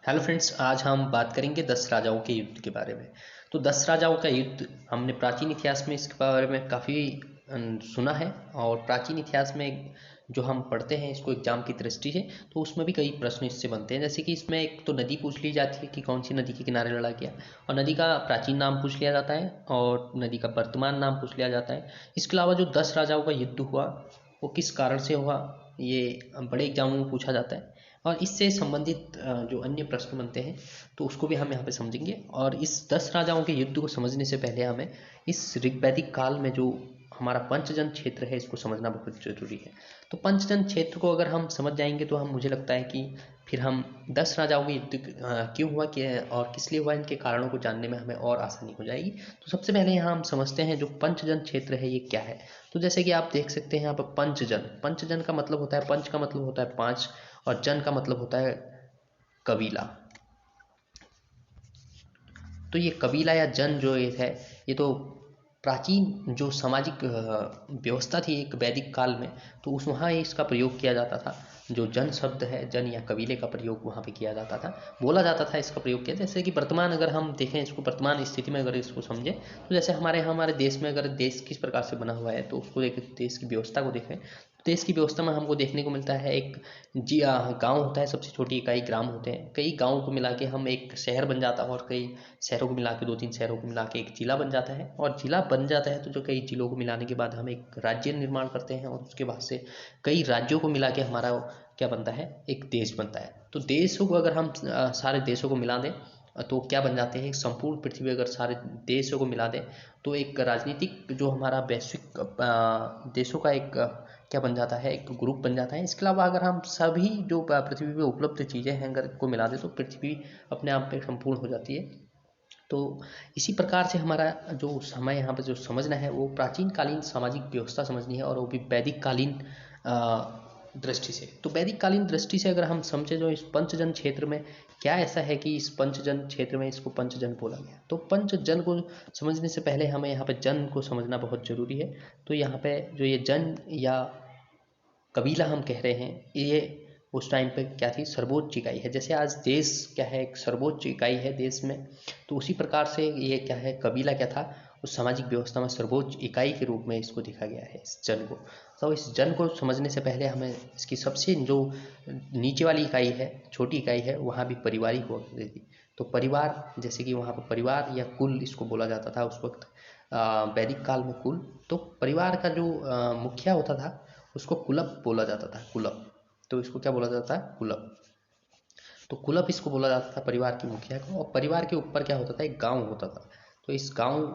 Hello friends, आज हम बात करेंगे 10 राजाओं के युद्ध के बारे में। तो 10 राजाओं का युद्ध हमने प्राचीन इतिहास में इसके बारे में काफ़ी सुना है। और प्राचीन इतिहास में जो हम पढ़ते हैं इसको एग्जाम की दृष्टि से, तो उसमें भी कई प्रश्न इससे बनते हैं। जैसे कि इसमें एक तो नदी पूछ ली जाती है कि कौन सी नदी के किनारे लड़ा गया, और नदी का प्राचीन नाम पूछ लिया जाता है और नदी का वर्तमान नाम पूछ लिया जाता है। इसके अलावा जो 10 राजाओं का युद्ध हुआ वो किस कारण से हुआ, ये बड़े एग्जामों में पूछा जाता है। और इससे संबंधित जो अन्य प्रश्न बनते हैं तो उसको भी हम यहाँ पे समझेंगे। और इस 10 राजाओं के युद्ध को समझने से पहले हमें इस ऋग्वैदिक काल में जो हमारा पंचजन क्षेत्र है इसको समझना बहुत जरूरी है। तो पंचजन क्षेत्र को अगर हम समझ जाएंगे तो हम मुझे लगता है कि फिर हम 10 राजाओं के युद्ध क्यों हुआ क्या और किस लिए हुआ, इनके कारणों को जानने में हमें और आसानी हो जाएगी। तो सबसे पहले यहाँ हम समझते हैं जो पंचजन क्षेत्र है ये क्या है। तो जैसे कि आप देख सकते हैं यहाँ पर पंचजन, पंचजन का मतलब होता है, पंच का मतलब होता है पांच, और जन का मतलब होता है कबीला। तो ये कबीला या जन जो ये है, ये तो प्राचीन जो सामाजिक व्यवस्था थी एक वैदिक काल में, तो उस वहाँ इसका प्रयोग किया जाता था। जो जन शब्द है, जन या कबीले का प्रयोग वहाँ पे किया जाता था, बोला जाता था, इसका प्रयोग किया। जैसे कि वर्तमान अगर हम देखें इसको, वर्तमान स्थिति में अगर इसको समझें, तो जैसे हमारे देश में अगर देश किस प्रकार से बना हुआ है तो उसको देखें, देश की व्यवस्था को देखें, तो देश की व्यवस्था में हमको देखने को मिलता है एक गांव होता है, सबसे छोटी इकाई ग्राम होते हैं। कई गांवों को मिला के हम एक शहर बन जाता है, और कई शहरों को मिला के, 2-3 शहरों को मिला के एक जिला बन जाता है। और जिला बन जाता है तो जो कई जिलों को मिलाने के बाद हम एक राज्य निर्माण करते हैं, और उसके बाद से कई राज्यों को मिला के हमारा क्या बनता है, एक देश बनता है। तो देशों को अगर हम सारे देशों को मिला दें तो क्या बन जाते हैं, एक संपूर्ण पृथ्वी अगर सारे देशों को मिला दें तो एक राजनीतिक जो हमारा वैश्विक देशों का एक क्या बन जाता है, एक ग्रुप बन जाता है। इसके अलावा अगर हम सभी जो पृथ्वी पे उपलब्ध चीज़ें हैं अगर को मिला दें तो पृथ्वी अपने आप में संपूर्ण हो जाती है। तो इसी प्रकार से हमारा जो समय यहाँ पर जो समझना है वो प्राचीन कालीन सामाजिक व्यवस्था समझनी है, और वो भी वैदिक कालीन दृष्टि से। तो वैदिक कालीन दृष्टि से अगर हम समझे जो इस पंचजन क्षेत्र में क्या ऐसा है कि इस पंचजन क्षेत्र में इसको पंचजन बोला गया। तो पंचजन को समझने से पहले हमें यहाँ पे जन को समझना बहुत जरूरी है। तो यहाँ पे जो ये जन या कबीला हम कह रहे हैं, ये उस टाइम पे क्या थी, सर्वोच्च इकाई है। जैसे आज देश क्या है, एक सर्वोच्च इकाई है देश में, तो उसी प्रकार से ये क्या है, कबीला क्या था, उस सामाजिक व्यवस्था में सर्वोच्च इकाई के रूप में इसको देखा गया है, इस जन को। तो इस जन को समझने से पहले हमें इसकी सबसे जो नीचे वाली इकाई है, छोटी इकाई है, वहाँ भी परिवार ही हुआ करती थी। तो परिवार, जैसे कि वहाँ पर परिवार या कुल इसको बोला जाता था उस वक्त वैदिक काल में कुल। तो परिवार का जो मुखिया होता था उसको कुलप बोला जाता था, कुलप। तो इसको क्या बोला जाता है, कुलप। तो कुलप इसको बोला जाता था परिवार के मुखिया को। और परिवार के ऊपर क्या होता था, एक गांव होता था। तो इस गांव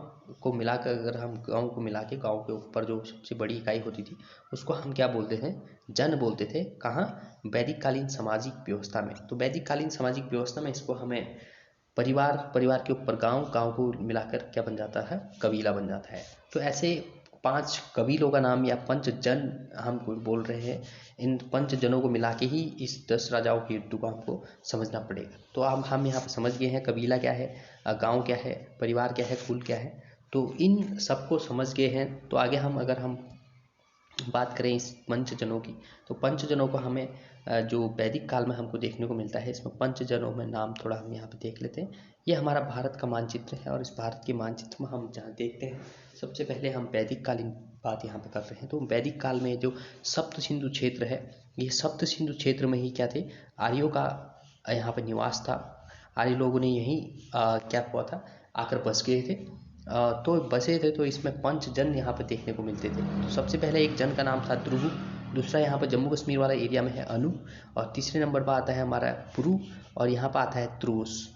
को मिलाकर अगर हम गांव को मिला के, गांव के ऊपर जो सबसे बड़ी इकाई होती थी उसको हम क्या बोलते थे, जन बोलते थे। कहाँ, वैदिक कालीन सामाजिक व्यवस्था में। तो वैदिक कालीन सामाजिक व्यवस्था में इसको हमें परिवार, परिवार के ऊपर गांव, गांव को मिलाकर क्या बन जाता है, कबीला बन जाता है। तो ऐसे 5 कबीलों का नाम या पंचजन हम बोल रहे हैं। इन पंचजनों को मिला के ही इस 10 राजाओं के युद्ध को हमको समझना पड़ेगा। तो अब हम यहाँ पर समझ गए हैं कबीला क्या है, गांव क्या है, परिवार क्या है, कुल क्या है। तो इन सबको समझ गए हैं तो आगे हम अगर हम बात करें इस पंचजनों की, तो पंचजनों को हमें जो वैदिक काल में हमको देखने को मिलता है, इसमें पंचजनों में नाम थोड़ा हम यहाँ पे देख लेते हैं। ये हमारा भारत का मानचित्र है, और इस भारत के मानचित्र में हम जहाँ देखते हैं, सबसे पहले हम वैदिक कालीन बात यहाँ पे कर रहे हैं। तो वैदिक काल में जो सप्त सिंधु क्षेत्र है, ये सप्त सिंधु क्षेत्र में ही क्या थे, आर्यों का यहाँ पे निवास था। आर्य लोगों ने यहीं क्या हुआ था, आकर बस गए थे। तो बसे थे, तो इसमें पंचजन यहाँ पे देखने को मिलते थे। तो सबसे पहले एक जन का नाम था ध्रुव, दूसरा यहाँ पर जम्मू कश्मीर वाला एरिया में है अनु, और तीसरे नंबर पर आता है हमारा पुरु, और यहाँ पर आता है तुरुस।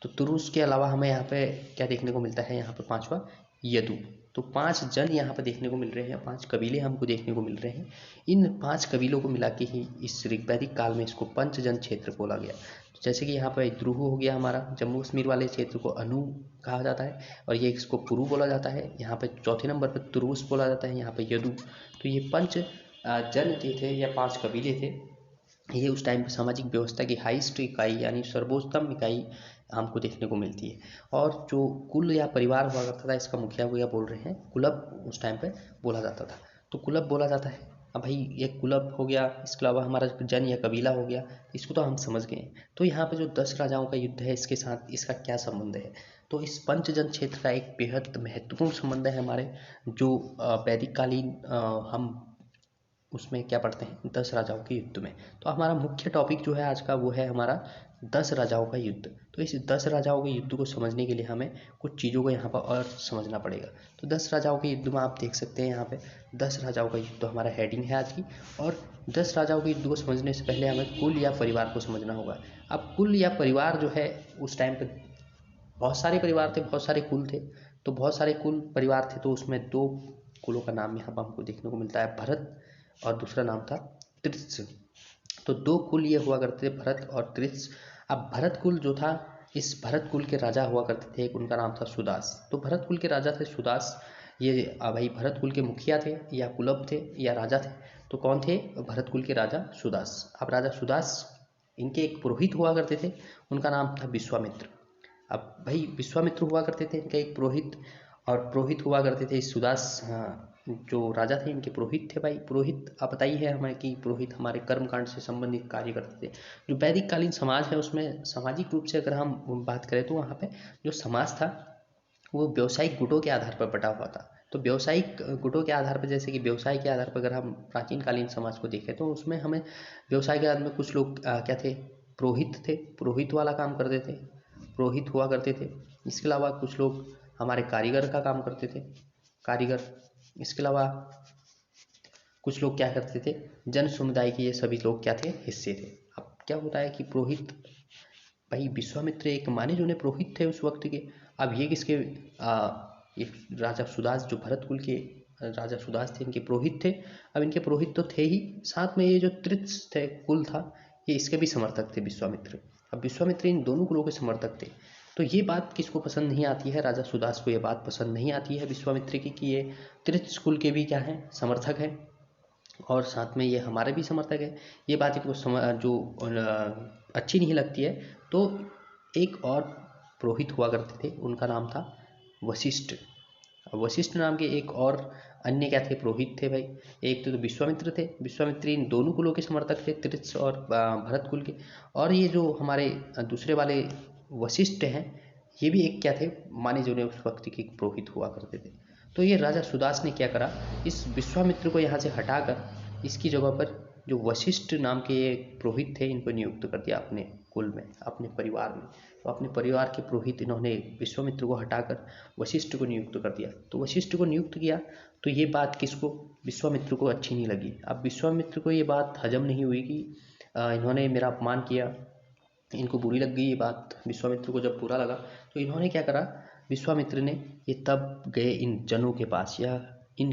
तो तुरुस के अलावा हमें यहाँ पे क्या देखने को मिलता है, यहाँ पे पांचवा यदु। तो 5 जन यहाँ पर देखने को मिल रहे हैं, 5 कबीले हमको देखने को मिल रहे हैं। इन 5 कबीलों को मिला के ही इस ऋग्वैदिक काल में इसको पंचजन क्षेत्र बोला गया। जैसे कि यहाँ पर ध्रुव हो गया हमारा, जम्मू कश्मीर वाले क्षेत्र को अनु कहा जाता है, और ये इसको पुरु बोला जाता है। यहाँ पे चौथे नंबर पर तुरुस बोला जाता है, यहाँ पे यदु। तो ये पंच जन जो थे या 5 कबीले थे, ये उस टाइम पे सामाजिक व्यवस्था की हाईएस्ट इकाई यानी सर्वोत्तम इकाई हमको देखने को मिलती है। और जो कुल या परिवार हुआ करता था, इसका मुखिया भैया बोल रहे हैं कुलप, उस टाइम पे बोला जाता था। तो कुलप बोला जाता है। अब भाई ये कुलब हो गया, इसके अलावा हमारा जन या कबीला हो गया, इसको तो हम समझ गए। तो यहाँ पे जो 10 राजाओं का युद्ध है इसके साथ इसका क्या संबंध है? तो इस पंचजन क्षेत्र का एक बेहद महत्वपूर्ण संबंध है हमारे जो वैदिक कालीन हम उसमें क्या पढ़ते हैं 10 राजाओं के युद्ध में। तो हमारा मुख्य टॉपिक जो है आज का वो है हमारा 10 राजाओं का युद्ध। तो इस 10 राजाओं के युद्ध को समझने के लिए हमें कुछ चीज़ों को यहाँ पर और समझना पड़ेगा। तो 10 राजाओं के युद्ध में आप देख सकते हैं यहाँ पे 10 राजाओं का युद्ध हमारा हेडिंग है आज की। और 10 राजाओं के युद्ध को समझने से पहले हमें कुल या परिवार को समझना होगा। अब कुल या परिवार जो है उस टाइम पर बहुत सारे परिवार थे, बहुत सारे कुल थे, तो बहुत सारे कुल परिवार थे। तो उसमें 2 कुलों का नाम यहाँ पर हमको देखने को मिलता है, भरत और दूसरा नाम था त्रिश। तो 2 कुल ये हुआ करते थे, भरत और त्रिश। अब भरत कुल जो था, इस भरत कुल के राजा हुआ करते थे, एक उनका नाम था सुदास। तो भरत कुल के राजा थे सुदास। ये भाई भरत कुल के मुखिया थे या कुलब थे या राजा थे, तो कौन थे? भरत कुल के राजा सुदास। अब राजा सुदास इनके एक पुरोहित हुआ करते थे, उनका नाम था विश्वामित्र। अब भाई विश्वामित्र हुआ करते थे इनके एक पुरोहित, और पुरोहित हुआ करते थे सुदास। जो राजा थे इनके पुरोहित थे। भाई पुरोहित आप बताइए हमें कि पुरोहित हमारे कर्मकांड से संबंधित कार्य करते थे। जो वैदिक कालीन समाज है उसमें सामाजिक रूप से अगर हम बात करें तो वहाँ पे जो समाज था वो व्यावसायिक गुटों के आधार पर बटा हुआ था। तो व्यावसायिक गुटों के आधार पर, जैसे कि व्यवसाय के आधार पर अगर हम प्राचीन कालीन समाज को देखें तो उसमें हमें व्यवसाय के आधार में कुछ लोग क्या थे? पुरोहित थे, पुरोहित वाला काम करते थे, पुरोहित हुआ करते थे। इसके अलावा कुछ लोग हमारे कारीगर का काम करते थे, कारीगर। इसके अलावा कुछ लोग क्या करते थे? जन समुदाय के ये सभी लोग क्या थे? हिस्से थे। अब क्या होता है कि पुरोहित, भाई विश्वामित्र एक माने जो पुरोहित थे उस वक्त के। अब ये किसके ये राजा सुदास, जो भरत कुल के राजा सुदास थे, इनके पुरोहित थे। अब इनके पुरोहित तो थे ही, साथ में ये जो त्रिश थे कुल था, ये इसके भी समर्थक थे विश्वामित्र। अब विश्वामित्र इन दोनों कुलों के समर्थक थे। तो ये बात किसको पसंद नहीं आती है? राजा सुदास को ये बात पसंद नहीं आती है विश्वामित्र की कि ये त्रिश कुल के भी क्या हैं? समर्थक हैं, और साथ में ये हमारे भी समर्थक है। ये बात इनको जो अच्छी नहीं लगती है। तो एक और पुरोहित हुआ करते थे, उनका नाम था वशिष्ठ। वशिष्ठ नाम के एक और अन्य क्या थे? पुरोहित थे भाई। एक तो विश्वामित्र थे, विश्वामित्र इन दोनों कुलों के समर्थक थे, त्रिश और भरत कुल के। और ये जो हमारे दूसरे वाले वशिष्ठ हैं, ये भी एक क्या थे? माने जो उस वक्त के पुरोहित हुआ करते थे। तो ये राजा सुदास ने क्या करा? इस विश्वामित्र को यहाँ से हटाकर इसकी जगह पर जो वशिष्ठ नाम के एक पुरोहित थे, इनको नियुक्त कर दिया अपने कुल में, अपने परिवार में। तो अपने परिवार के पुरोहित इन्होंने विश्वामित्र को हटाकर वशिष्ठ को नियुक्त कर दिया। तो वशिष्ठ को नियुक्त किया तो ये बात किसको? विश्वामित्र को अच्छी नहीं लगी। अब विश्वामित्र को ये बात हजम नहीं हुई कि इन्होंने मेरा अपमान किया, इनको बुरी लग गई ये बात। विश्वामित्र को जब बुरा लगा तो इन्होंने क्या करा? विश्वामित्र ने ये तब गए इन जनों के पास, या इन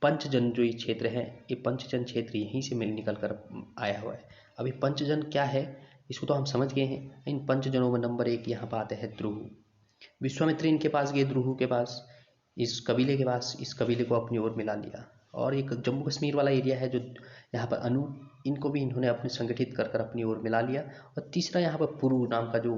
पंचजन जो ये क्षेत्र है, ये पंचजन क्षेत्र यहीं से मिल निकल कर आया हुआ है। अभी पंचजन क्या है इसको तो हम समझ गए हैं। इन पंचजनों में नंबर 1 यहाँ पर आते हैं द्रुह। विश्वामित्र इनके पास गए, द्रुह के पास, इस कबीले के पास, इस कबीले को अपनी ओर मिला लिया। और एक जम्मू कश्मीर वाला एरिया है जो यहाँ पर अनु, इनको भी इन्होंने अपने संगठित कर कर अपनी ओर मिला लिया। और तीसरा यहाँ पर पुरु नाम का जो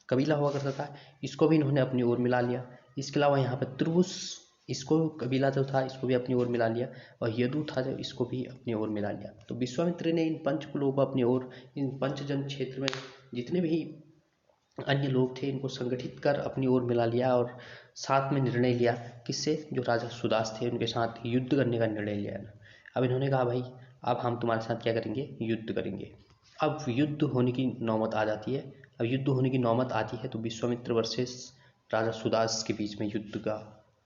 कबीला हुआ करता था, इसको भी इन्होंने अपनी ओर मिला लिया। इसके अलावा यहाँ पर त्रुस, इसको कबीला जो था इसको भी अपनी ओर मिला लिया। और यदु था जो, इसको भी अपनी ओर मिला लिया। तो विश्वामित्र ने इन पंच कुलों को अपनी ओर, इन पंचजन क्षेत्र में जितने भी अन्य लोग थे इनको संगठित कर अपनी ओर मिला लिया। और साथ में निर्णय लिया किससे? जो राजा सुदास थे उनके साथ युद्ध करने का निर्णय लिया। अब इन्होंने कहा भाई अब हम तुम्हारे साथ क्या करेंगे? युद्ध करेंगे। अब युद्ध होने की नौबत आ जाती है। अब युद्ध होने की नौबत आती है तो विश्वामित्र वर्सेस राजा सुदास के बीच में युद्ध का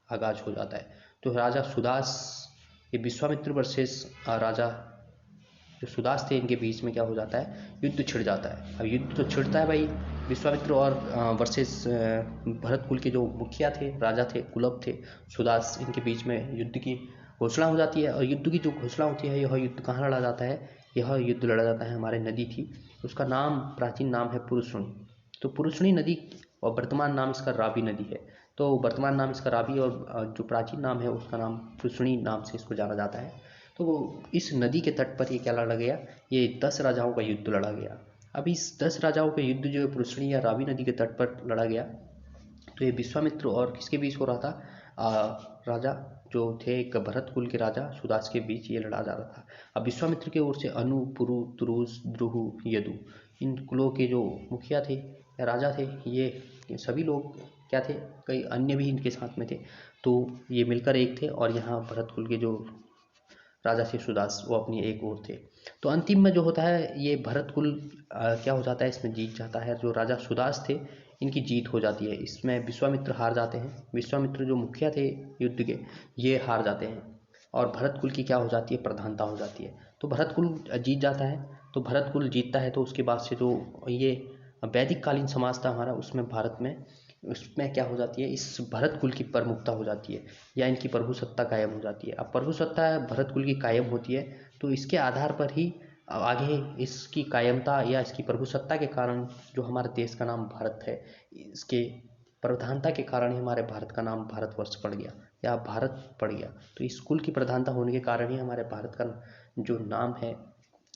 आगाज हो जाता है। तो राजा सुदास, ये विश्वामित्र वर्सेस राजा जो सुदास थे, इनके बीच में क्या हो जाता है? युद्ध छिड़ जाता है। अब युद्ध तो छिड़ता है भाई, विश्वामित्र और वर्सेस भरत कुल के जो मुखिया थे, राजा थे, कुलब थे, सुदास, इनके बीच में युद्ध की घोषणा हो जाती है। और युद्ध की जो घोषणा होती है, यह युद्ध कहाँ लड़ा जाता है? यह युद्ध लड़ा जाता है हमारे नदी थी, उसका नाम, प्राचीन नाम है पुरुषणी। तो पुरुषणी नदी, और वर्तमान नाम इसका रावी नदी है। तो वर्तमान नाम इसका रावी, और जो प्राचीन नाम है उसका नाम पुरुषणी नाम से इसको जाना जाता है। तो इस नदी के तट पर ये क्या लड़ा गया? ये 10 राजाओं का युद्ध लड़ा गया। अब इस 10 राजाओं का युद्ध जो पुरुषणी या रावी नदी के तट पर लड़ा गया, तो ये विश्वामित्र और किसके बीच हो रहा था? राजा जो थे, एक भरत कुल के राजा सुदास के बीच ये लड़ा जा रहा था। अब विश्वामित्र की ओर से अनु, पुरु, तुरुस, द्रुहु, यदु, इन कुलों के जो मुखिया थे या राजा थे, ये सभी लोग क्या थे, कई अन्य भी इनके साथ में थे। तो ये मिलकर एक थे और यहाँ भरत कुल के जो राजा थे सुदास, वो अपनी एक ओर थे। तो अंतिम में जो होता है, ये भरत कुल क्या हो जाता है, इसमें जीत जाता है। जो राजा सुदास थे, इनकी जीत हो जाती है। इसमें विश्वामित्र हार जाते हैं। विश्वामित्र जो मुखिया थे युद्ध के, ये हार जाते हैं और भरत कुल की क्या हो जाती है, प्रधानता हो जाती है। तो भरत कुल जीत जाता है। तो भरत कुल जीतता है तो उसके बाद से जो ये वैदिक कालीन समाज था हमारा, उसमें भारत में, उसमें क्या हो जाती है, इस भरत कुल की प्रमुखता हो जाती है या इनकी प्रभुसत्ता कायम हो जाती है। अब प्रभुसत्ता भरत कुल की कायम होती है तो इसके आधार पर ही आगे इसकी कायमता या इसकी प्रभुसत्ता के कारण जो हमारे देश का नाम भारत है, इसके प्रधानता के कारण ही हमारे भारत का नाम भारतवर्ष पड़ गया या भारत पड़ गया। तो इस कुल की प्रधानता होने के कारण ही हमारे भारत का जो नाम है,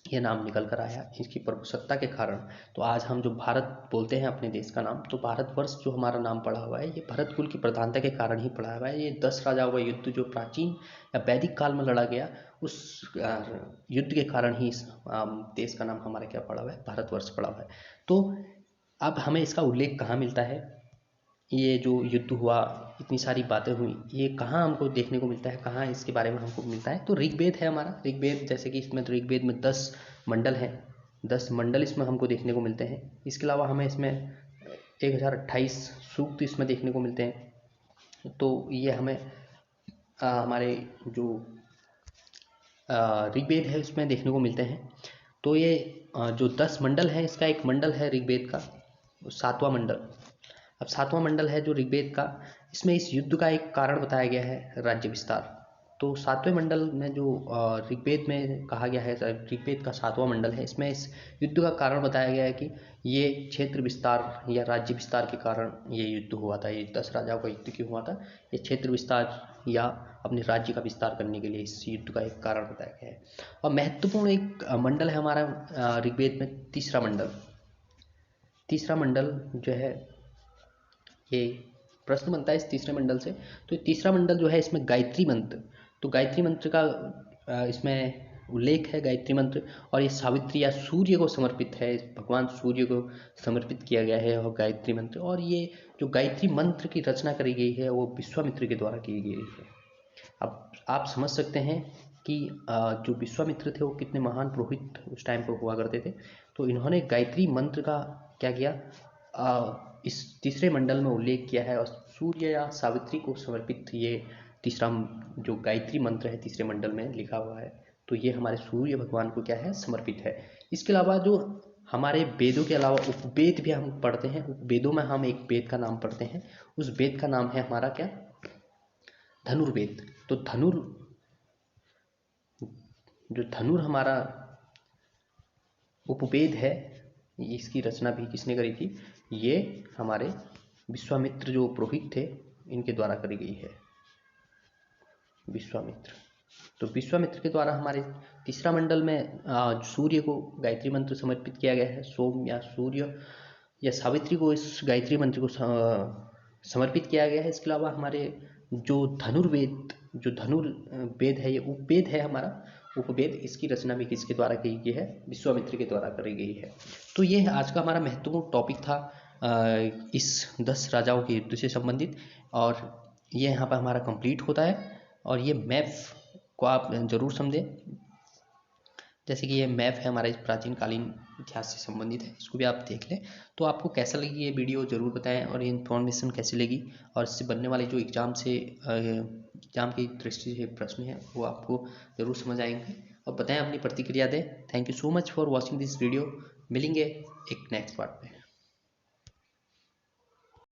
ये नाम निकल कर आया, इसकी प्रभुसत्ता के कारण। तो आज हम जो भारत बोलते हैं अपने देश का नाम, तो भारतवर्ष जो हमारा नाम पड़ा हुआ है, ये भरत कुल की प्रधानता के कारण ही पड़ा हुआ है। ये 10 राजाओं का युद्ध जो प्राचीन या वैदिक काल में लड़ा गया, उस युद्ध के कारण ही इस देश का नाम हमारा क्या पड़ा हुआ है, भारतवर्ष पड़ा हुआ है। तो अब हमें इसका उल्लेख कहाँ मिलता है, ये जो युद्ध हुआ, इतनी सारी बातें हुई, ये कहाँ हमको देखने को मिलता है, कहाँ इसके बारे में हमको मिलता है। तो ऋग्वेद है हमारा। ऋग्वेद, जैसे कि इसमें तो ऋग्वेद में 10 मंडल हैं, 10 मंडल इसमें हमको देखने को मिलते हैं। इसके अलावा हमें इसमें 1028 सूक्त इसमें देखने को मिलते हैं। तो ये हमें हमारे जो ऋग्वेद है उसमें देखने को मिलते हैं। तो ये जो 10 मंडल है, इसका एक मंडल है ऋग्वेद का 7वां मंडल। अब 7वां मंडल है जो ऋग्वेद का, इसमें इस युद्ध का एक कारण बताया गया है, राज्य विस्तार। तो 7वें मंडल में जो ऋग्वेद में कहा गया है, ऋग्वेद का 7वां मंडल है, इसमें इस युद्ध का कारण बताया गया है कि ये क्षेत्र विस्तार या राज्य विस्तार के कारण ये युद्ध हुआ था। ये 10 राजाओं का युद्ध क्यों हुआ था, ये क्षेत्र विस्तार या अपने राज्य का विस्तार करने के लिए इस युद्ध का एक कारण बताया गया है। और महत्वपूर्ण एक मंडल है हमारा ऋग्वेद में तीसरा मंडल। तीसरा मंडल जो है, ये प्रश्न बनता है इस तीसरे मंडल से। तो तीसरा मंडल जो है, इसमें गायत्री मंत्र, तो गायत्री मंत्र का इसमें उल्लेख है, गायत्री मंत्र। और ये सावित्री या सूर्य को समर्पित है, भगवान सूर्य को समर्पित किया गया है और गायत्री मंत्र। और ये जो गायत्री मंत्र की रचना करी गई है, वो विश्वामित्र के द्वारा की गई है। अब आप समझ सकते हैं कि जो विश्वामित्र थे वो कितने महान पुरोहित उस टाइम पर हुआ करते थे। तो इन्होंने गायत्री मंत्र का क्या किया, इस तीसरे मंडल में उल्लेख किया है और सूर्य या सावित्री को समर्पित ये तीसरा जो गायत्री मंत्र है तीसरे मंडल में लिखा हुआ है। तो ये हमारे सूर्य भगवान को क्या है, समर्पित है। इसके अलावा जो हमारे वेदों के अलावा उपवेद भी हम पढ़ते हैं। उपवेदों में हम एक वेद का नाम पढ़ते हैं, उस वेद का नाम है हमारा क्या, धनुर्वेद। तो जो धनुर हमारा उपवेद है, इसकी रचना भी किसने करी थी, ये हमारे विश्वामित्र जो पुरोहित थे, इनके द्वारा करी गई है, विश्वामित्र। तो विश्वामित्र के द्वारा हमारे तीसरा मंडल में सूर्य को गायत्री मंत्र समर्पित किया गया है। सोम या सूर्य या सावित्री को इस गायत्री मंत्र को समर्पित किया गया है। इसके अलावा हमारे जो धनुर्वेद, जो धनुर्वेद है, ये उपवेद है हमारा उपवेद, इसकी रचना भी किसके द्वारा की गई है, विश्वामित्र के द्वारा करी गई है। तो ये आज का हमारा महत्वपूर्ण टॉपिक था इस 10 राजाओं के युद्ध से संबंधित, और ये यहाँ पर हमारा कंप्लीट होता है। और ये मैप को आप ज़रूर समझें, जैसे कि ये मैप है हमारे प्राचीन कालीन इतिहास से संबंधित है, इसको भी आप देख लें। तो आपको कैसा लगी ये वीडियो ज़रूर बताएं, और ये इन्फॉर्मेशन कैसी लगी, और इससे बनने वाले जो एग्ज़ाम की दृष्टि से प्रश्न है वो आपको ज़रूर समझ आएंगे। और बताएं, अपनी प्रतिक्रिया दें। Thank you so much for watching this video. मिलेंगे एक नेक्स्ट पार्ट में।